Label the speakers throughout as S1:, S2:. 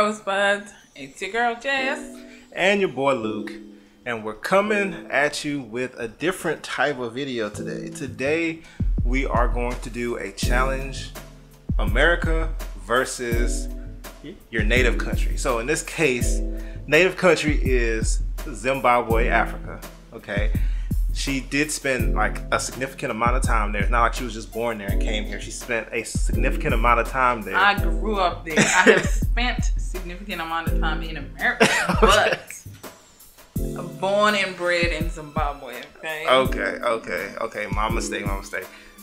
S1: Rosebuds. It's your girl Jess.
S2: And your boy Luke. And we're coming at you with a different type of video today. Today, we are going to do a challenge, America versus your native country. So in this case, native country is Zimbabwe, Africa, okay? She did spend like a significant amount of time there. It's not like she was just born there and came here. She spent a significant amount of time there.
S1: I grew up there. I have spent a significant amount of time in America, but born and bred in Zimbabwe, okay?
S2: Okay. My mistake.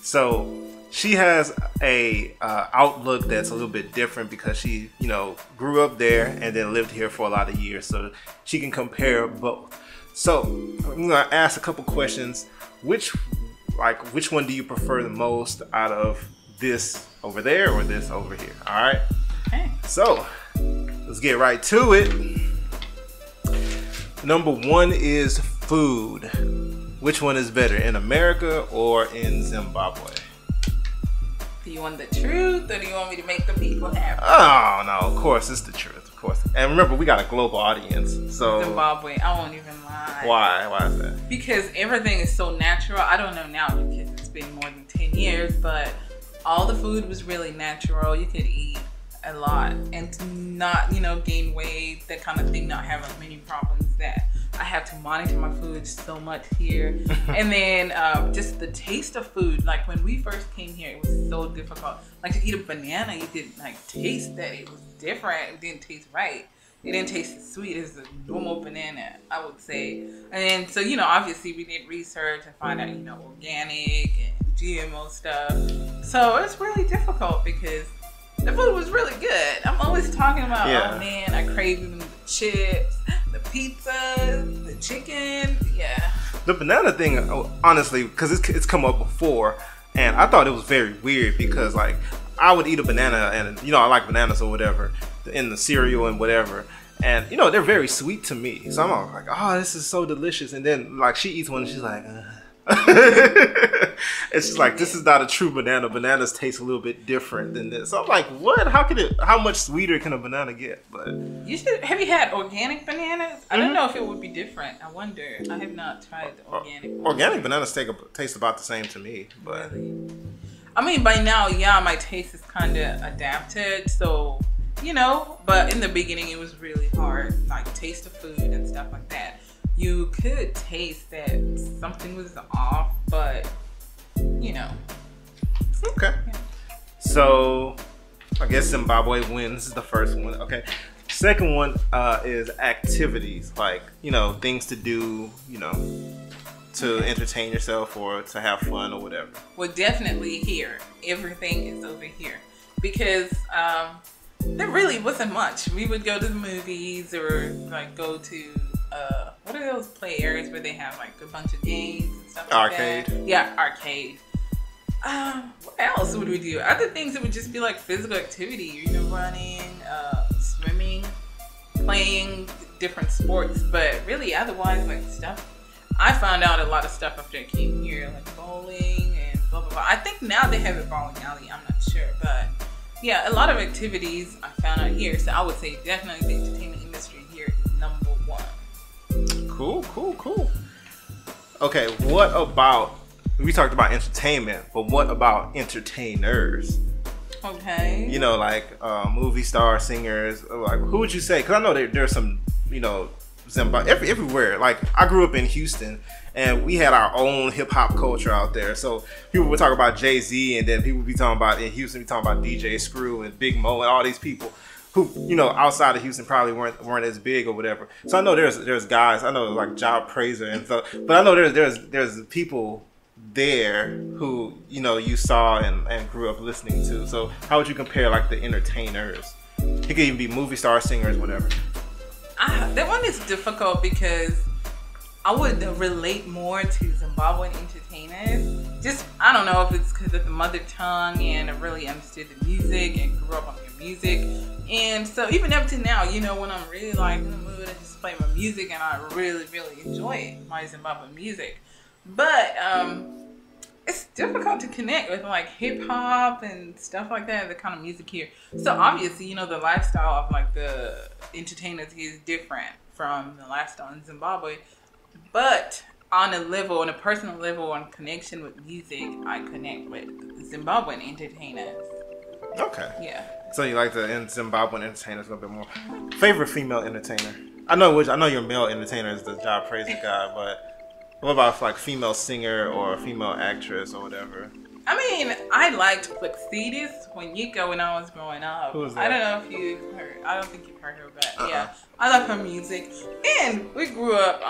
S2: So she has a outlook that's a little bit different because she, grew up there and then lived here for a lot of years. So she can compare both. So I'm gonna ask a couple questions. Which one do you prefer the most out of this over there or this over here? All right.
S1: Okay.
S2: So let's get right to it. Number one is food. Which one is better, in America or in Zimbabwe?
S1: Do you want the truth or do you want me to make the people happy?
S2: Oh no, of course it's the truth. And remember, we got a global audience, so
S1: Zimbabwe, I won't even lie.
S2: Why is that?
S1: Because everything is so natural. I don't know now because it's been more than 10 years, but all the food was really natural. You could eat a lot and not, gain weight, that kind of thing, not have as many problems that I have to monitor my food so much here. And then just the taste of food. Like when we first came here, it was so difficult. Like to eat a banana, you could taste that it was different. It didn't taste right. It didn't taste as sweet as a normal banana, I would say. And then, so, obviously we did research and find out, organic and GMO stuff. So it's really difficult because the food was really good. I'm always talking about, oh man, I crave the chips, the pizzas, the chicken. Yeah.
S2: The banana thing, honestly, because it's come up before, and I thought it was very weird because I would eat a banana and I like bananas or whatever in the cereal and whatever, and they're very sweet to me. So I'm like, oh, this is so delicious. And then she eats one and she's like, it's just like, this is not a true banana. Bananas taste a little bit different than this. So I'm like, what? How much sweeter can a banana get? But
S1: have you had organic bananas? I don't know if it would be different. I wonder. I have not tried the organic ones.
S2: Organic bananas taste about the same to me, but
S1: really? I mean, by now, my taste is kind of adapted, so but in the beginning it was really hard, taste of food and stuff like that. You could taste that something was off, but
S2: Okay.
S1: Yeah.
S2: So I guess Zimbabwe wins the first one. Okay. Second one is activities, things to do, to entertain yourself or to have fun or whatever.
S1: Well, definitely here. Everything is over here because there really wasn't much. We would go to the movies or go to what are those play areas where they have a bunch of games and stuff like
S2: arcade.
S1: That? Yeah, arcade. What else would we do? Other things that would just be physical activity, running, swimming, playing different sports, but really otherwise stuff. I found out a lot of stuff after I came here, bowling and blah blah blah. I think now they have a bowling alley, I'm not sure, but yeah, a lot of activities I found out here. So I would say definitely the entertainment industry here is number one.
S2: Cool. Okay, what about, we talked about entertainment, but what about entertainers?
S1: Okay.
S2: Movie stars, singers, who would you say? Because I know there's some, Zimbabwe, everywhere. I grew up in Houston, and we had our own hip hop culture out there. So people would talk about Jay-Z, and then people would be talking about, in Houston, we talking about DJ Screw and Big Mo and all these people who, outside of Houston probably weren't as big or whatever. So I know there's guys, I know Job Praiser and stuff, but I know there's people there who you saw and grew up listening to. So how would you compare the entertainers? It could even be movie stars, singers, whatever.
S1: That one is difficult because I would relate more to Zimbabwean entertainers. Just, I don't know if it's because of the mother tongue and I really understood the music and grew up on their music. And so even up to now, when I'm really in the mood, I just play my music and I really, really enjoy it, my Zimbabwean music. But it's difficult to connect with like hip hop and stuff like that, the kind of music here. So obviously, the lifestyle of like the entertainers is different from the lifestyle in Zimbabwe. But on a personal level, on connection with music, I connect with Zimbabwean entertainers.
S2: Okay.
S1: Yeah.
S2: So you like the Zimbabwean entertainers a little bit more. Favorite female entertainer? I know your male entertainer is the job praising guy, but what about like female singer or female actress or whatever?
S1: I mean, I liked Flexides when I was growing up.
S2: Who was that?
S1: I don't know if you've heard. I don't think you've heard her, but yeah, I love her music. And we grew up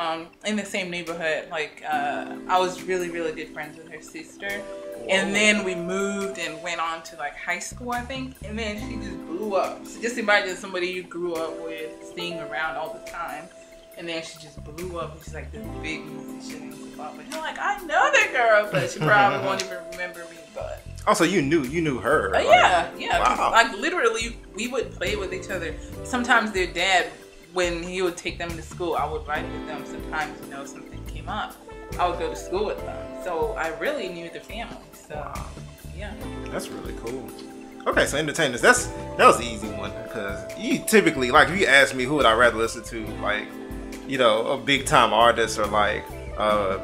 S1: in the same neighborhood. Like, I was really, really good friends with her sister. Whoa. And then we moved and went on to like high school, I think. And then she just blew up. So just imagine somebody you grew up with, seeing around all the time. And then she just blew up, and she's like this big musician in Zimbabwe. You're like, I know that girl, but she probably won't even remember me. But
S2: also, you knew her.
S1: Like, yeah.
S2: Wow.
S1: Like literally, we would play with each other. Sometimes their dad, when he would take them to school, I would ride with them. Sometimes, something came up, I would go to school with them. So I really knew the family. So yeah,
S2: that's really cool. Okay, so entertainers, that was the easy one, because you typically, like, if you ask me who would I rather listen to, like, a big time artist or like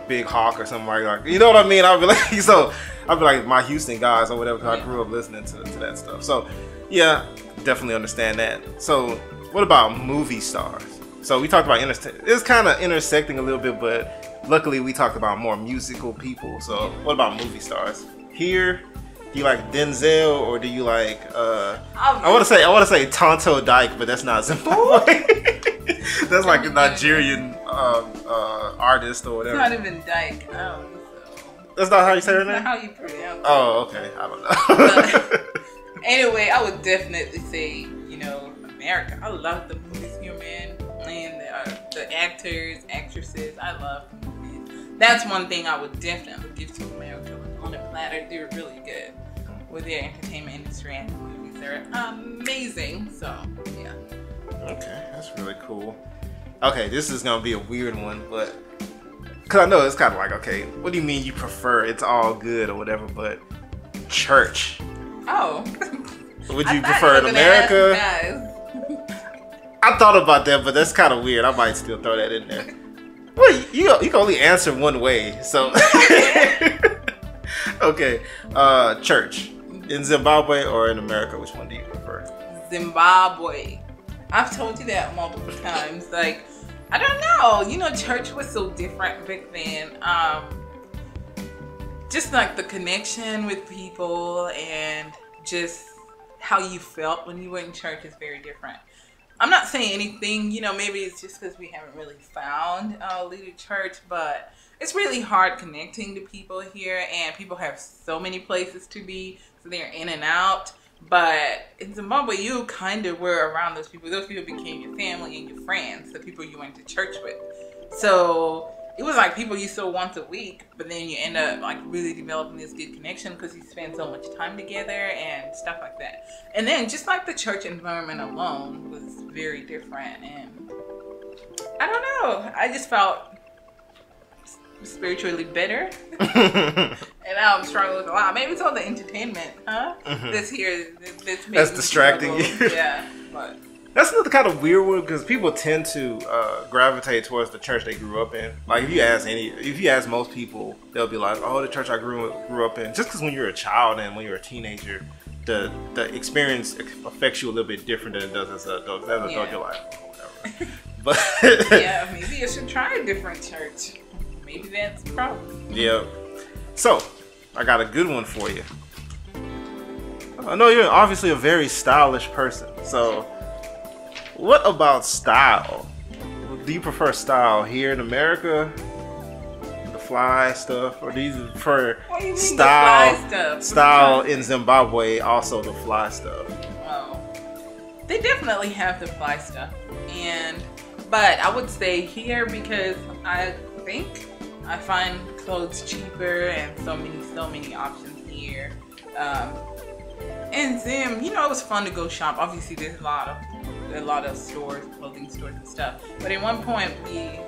S2: Big Hawk or something like, you know what I mean? I'd be like my Houston guys or whatever, because I grew up listening to that stuff. So yeah, definitely understand that. So what about movie stars? So we talked about it's kind of intersecting a little bit, but luckily we talked about more musical people. So what about movie stars? Here, do you like Denzel, or do you like I want to say Tonto Dyke, but that's not Zimbabwe. That's like a Nigerian artist or whatever.
S1: It's not even Dyke. So.
S2: That's not how you say her name?
S1: That's not how you pronounce it.
S2: Oh, okay. I don't know.
S1: But anyway, I would definitely say, America. I love the movies here, man. And the actors, actresses. I love the movies. That's one thing I would definitely give to America on a platter. They're really good with their entertainment industry, and the movies. They're amazing. So, yeah.
S2: Okay, that's really cool. Okay, this is gonna be a weird one, but because I know it's kind of like, okay, what do you mean you prefer it's all good or whatever, but church?
S1: Oh,
S2: would you prefer in America? I thought about that, but that's kind of weird. I might still throw that in there. Well, you can only answer one way, so okay. Church in Zimbabwe or in America? Which one do you prefer?
S1: Zimbabwe. I've told you that multiple times. Like, I don't know. Church was so different back then. Just like the connection with people and just how you felt when you were in church is very different. I'm not saying anything, maybe it's just because we haven't really found a leader church, but it's really hard connecting to people here, and people have so many places to be, so they're in and out. But in Zimbabwe, you kind of were around those people. Those people became your family and your friends, the people you went to church with. So it was like people you saw once a week, but then you end up like really developing this good connection because you spend so much time together and stuff like that. And then just like the church environment alone was very different. And I don't know. I just felt spiritually better. And now I'm struggling with a lot. Maybe it's all the entertainment, that's
S2: distracting you.
S1: Yeah, but
S2: that's another kind of weird one, because people tend to gravitate towards the church they grew up in. Like if you ask most people, they'll be like, "Oh, the church I grew up in." Just because when you're a child and when you're a teenager, the experience affects you a little bit different than it does as an adult. As an adult, you're like, oh, whatever. But
S1: yeah, maybe I should try a different church. Maybe that's the problem.
S2: Yeah. So, I got a good one for you. I know you're obviously a very stylish person. So, what about style? Do you prefer style here in America, the fly stuff, or do you prefer style in Zimbabwe, also the fly stuff?
S1: Oh, they definitely have the fly stuff, but I would say here, because I find clothes cheaper and so many options here. And Zim, it was fun to go shop. Obviously, there's a lot of stores, clothing stores and stuff. But at one point, we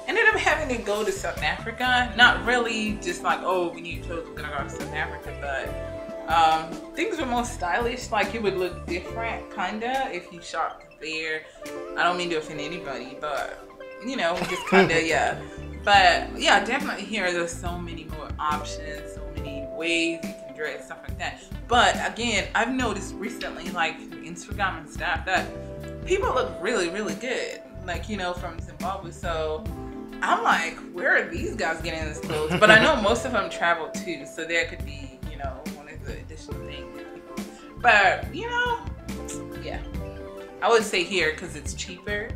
S1: ended up them having to go to South Africa, not really just like, oh, when you chose we're gonna go to South Africa, but things were more stylish. Like it would look different, kinda, if you shopped there. I don't mean to offend anybody, but you know, just kinda, yeah. But yeah, definitely here there's so many more options, so many ways you can dress, stuff like that. But again, I've noticed recently, like through Instagram and stuff, that people look really, really good. Like, you know, from Zimbabwe. So I'm like, where are these guys getting this clothes? But I know most of them travel too, so there could be, you know, one of the additional things that people. But you know, yeah, I would say here because it's cheaper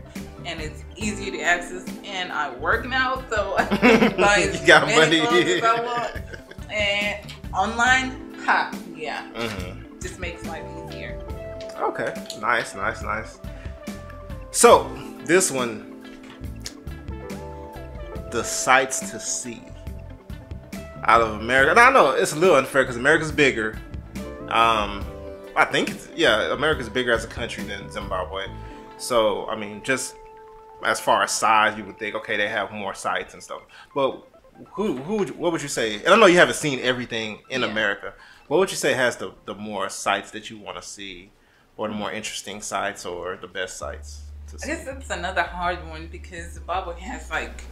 S1: and it's easier to access, and I work now, so I can buy as many clothes as I want. And online, yeah, just makes life easier.
S2: Okay, nice. So this one, the sights to see out of America. And I know it's a little unfair because America's bigger. I think America's bigger as a country than Zimbabwe. So I mean, just as far as size, you would think, okay, they have more sites and stuff. But what would you say? And I know you haven't seen everything in America. What would you say has the more sites that you want to see, or the more interesting sites, or the best sites to see?
S1: I guess that's another hard one because Zimbabwe has like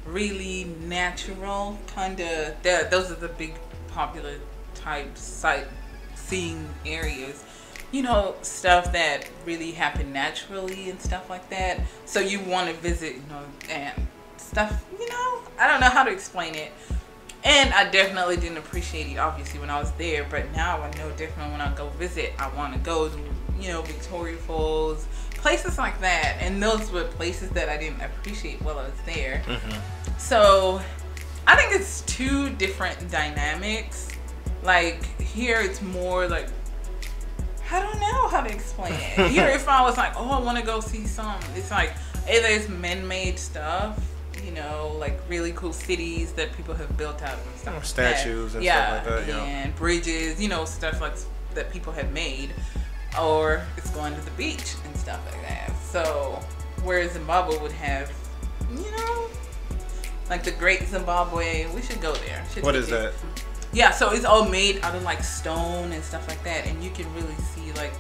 S1: really natural kind of. Those are the big popular type sightseeing areas. You know, stuff that really happen naturally and stuff like that. So you want to visit, you know, and stuff, you know, I don't know how to explain it. And I definitely didn't appreciate it, obviously, when I was there. But now I know definitely when I go visit, I want to go to, you know, Victoria Falls, places like that. And those were places that I didn't appreciate while I was there. So I think it's two different dynamics. Like here, it's more like, I don't know how to explain it. Here, if I was like, oh, I want to go see some, it's like either it's man-made stuff, you know, like really cool cities that people have built out and stuff.
S2: Statues and stuff like that.
S1: And bridges, you know, stuff like that people have made, or it's going to the beach and stuff like that. So, whereas Zimbabwe would have, you know, like the Great Zimbabwe, we should go there.
S2: What is that?
S1: Yeah, so it's all made out of like stone and stuff like that, and you can really see like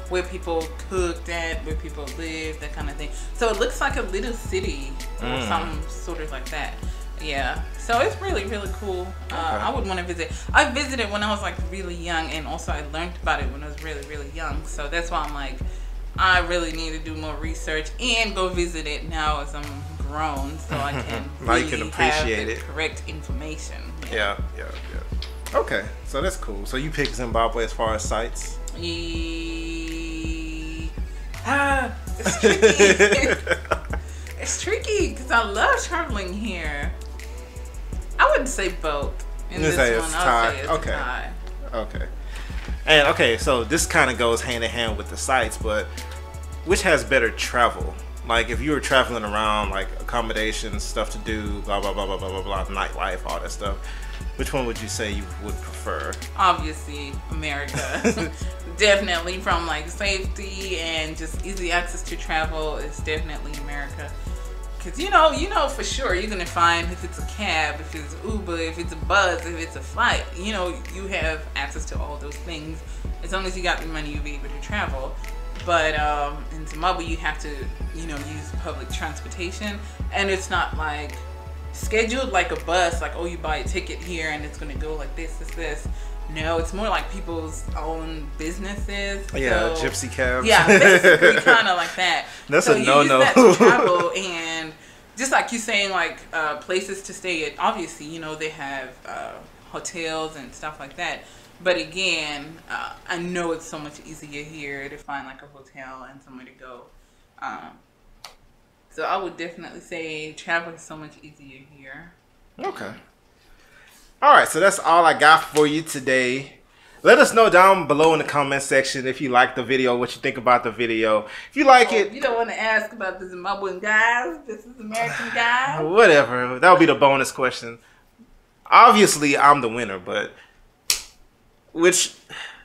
S1: where people cooked at, where people lived, that kind of thing. So it looks like a little city or something sort of like that. Yeah, so it's really, really cool. I would want to visit. I visited when I was like really young, and also I learned about it when I was really, really young. So that's why I'm like, I really need to do more research and go visit it now as I'm grown, so I can
S2: now
S1: really
S2: you can appreciate
S1: have the
S2: it.
S1: correct information.
S2: Yeah. Okay, so that's cool. So you pick Zimbabwe as far as sites?
S1: It's tricky. It's tricky because I love traveling here. I wouldn't say both. In this one, I would say it's a tie.
S2: Okay. And okay, so this kind of goes hand in hand with the sites, but which has better travel? Like if you were traveling around, like accommodations, stuff to do, blah blah blah blah blah blah, nightlife, all that stuff. Which one would you say you would prefer?
S1: Obviously, America. Definitely, from like safety and just easy access to travel, it's definitely America. Cause you know for sure you're gonna find if it's a cab, if it's Uber, if it's a bus, if it's a flight, you know, you have access to all those things. As long as you got the money, you'll be able to travel. But in Zimbabwe, you have to, you know, use public transportation, and it's not like scheduled like a bus, like, oh, you buy a ticket here and it's gonna go like this. No, it's more like people's own businesses.
S2: Yeah, so, gypsy cabs.
S1: Yeah, basically kind of like that.
S2: That's
S1: so
S2: a no-no.
S1: You use that to travel, and just like you saying, like places to stay at. Obviously, you know, they have hotels and stuff like that. But again, I know it's so much easier here to find like a hotel and somewhere to go. So I would definitely say travel is so much easier here.
S2: Okay. All right, so that's all I got for you today. Let us know down below in the comment section if you like the video, what you think about the video. If you like it...
S1: You don't want to ask about the Zimbabwean guys? This is American guys?
S2: Whatever. That'll be the bonus question. Obviously, I'm the winner, but... Which...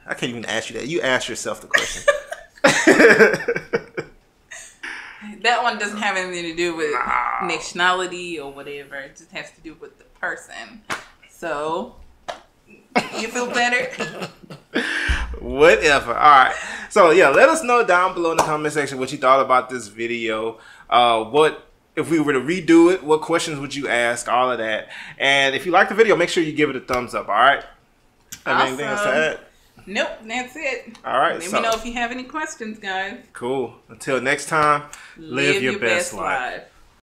S2: I can't even ask you that. You ask yourself the question.
S1: That one doesn't have anything to do with nationality or whatever. It just has to do with the person. So, you feel better?
S2: Whatever. All right. So yeah, let us know down below in the comment section what you thought about this video. What if we were to redo it? What questions would you ask? All of that. And if you like the video, make sure you give it a thumbs up. All right. Have anything else to add?
S1: Nope, that's it.
S2: All right.
S1: Let me know if you have any questions, guys.
S2: Cool. Until next time, live your best life.